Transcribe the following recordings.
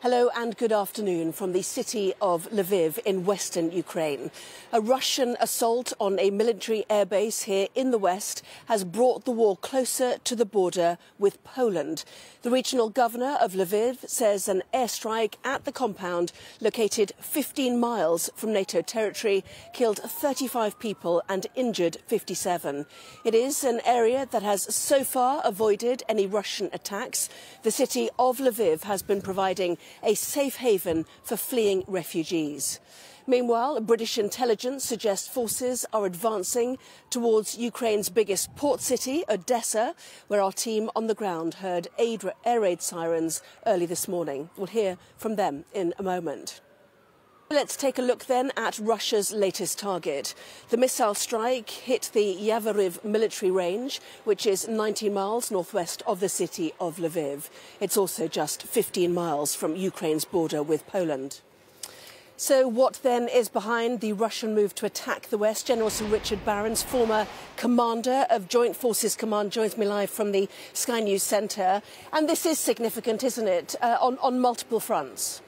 Hello and good afternoon from the city of Lviv in western Ukraine. A Russian assault on a military airbase here in the west has brought the war closer to the border with Poland. The regional governor of Lviv says an airstrike at the compound, located 15 miles from NATO territory, killed 35 people and injured 57. It is an area that has so far avoided any Russian attacks. The city of Lviv has been providing a safe haven for fleeing refugees. Meanwhile, British intelligence suggests forces are advancing towards Ukraine's biggest port city, Odessa, where our team on the ground heard air raid sirens early this morning. We'll hear from them in a moment. Let's take a look then at Russia's latest target. The missile strike hit the Yavoriv military range, which is 90 miles northwest of the city of Lviv. It's also just 15 miles from Ukraine's border with Poland. So what then is behind the Russian move to attack the West? General Sir Richard Barrons, former commander of Joint Forces Command, joins me live from the Sky News Centre. And this is significant, isn't it, on multiple fronts?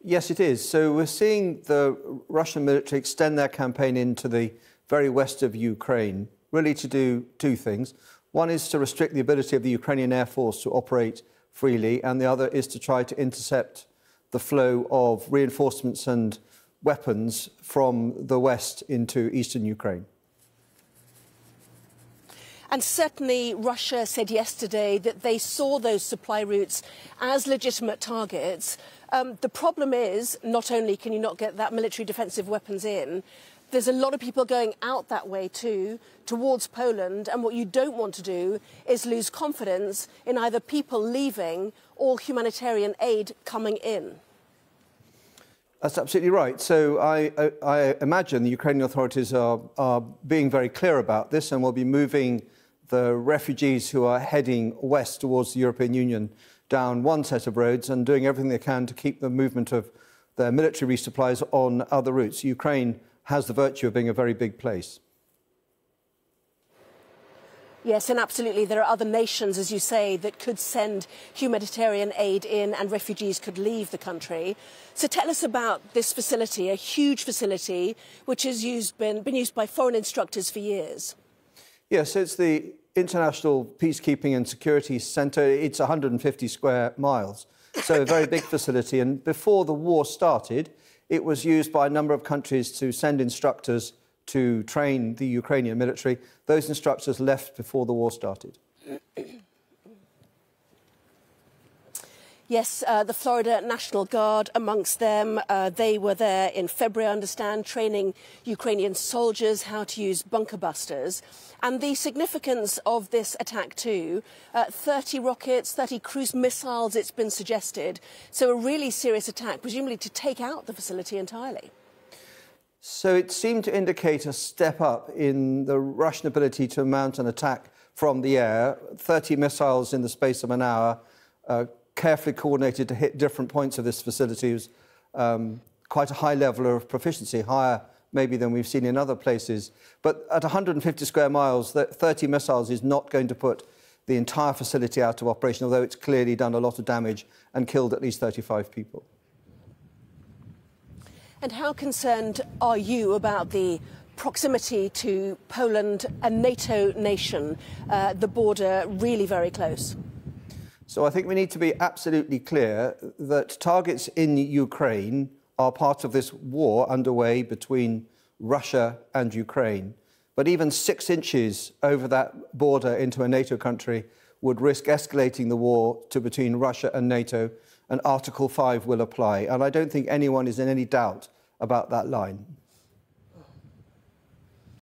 Yes, it is. So we're seeing the Russian military extend their campaign into the very west of Ukraine, really to do two things. One is to restrict the ability of the Ukrainian Air Force to operate freely, and the other is to try to intercept the flow of reinforcements and weapons from the west into eastern Ukraine. And certainly Russia said yesterday that they saw those supply routes as legitimate targets. The problem is, not only can you not get that military defensive weapons in, there's a lot of people going out that way too, towards Poland, and what you don't want to do is lose confidence in either people leaving or humanitarian aid coming in. That's absolutely right. So I imagine the Ukrainian authorities are being very clear about this and will be moving the refugees who are heading west towards the European Union down one set of roads and doing everything they can to keep the movement of their military resupplies on other routes. Ukraine has the virtue of being a very big place. Yes, and absolutely. There are other nations, as you say, that could send humanitarian aid in and refugees could leave the country. So tell us about this facility, a huge facility which has been used by foreign instructors for years. Yes, it's the International Peacekeeping and Security Centre. It's 150 square miles, so a very big facility. And before the war started, it was used by a number of countries to send instructors to train the Ukrainian military. Those instructors left before the war started. Yes, the Florida National Guard amongst them. They were there in February, I understand, training Ukrainian soldiers how to use bunker busters. And the significance of this attack too, 30 rockets, 30 cruise missiles, it's been suggested. So a really serious attack, presumably to take out the facility entirely. So it seemed to indicate a step up in the Russian ability to mount an attack from the air. 30 missiles in the space of an hour, carefully coordinated to hit different points of this facility. It was quite a high level of proficiency, higher maybe than we've seen in other places. But at 150 square miles, 30 missiles is not going to put the entire facility out of operation, although it's clearly done a lot of damage and killed at least 35 people. And how concerned are you about the proximity to Poland, a NATO nation, the border really very close? So I think we need to be absolutely clear that targets in Ukraine are part of this war underway between Russia and Ukraine. But even 6 inches over that border into a NATO country would risk escalating the war to between Russia and NATO, and Article 5 will apply. And I don't think anyone is in any doubt about that line.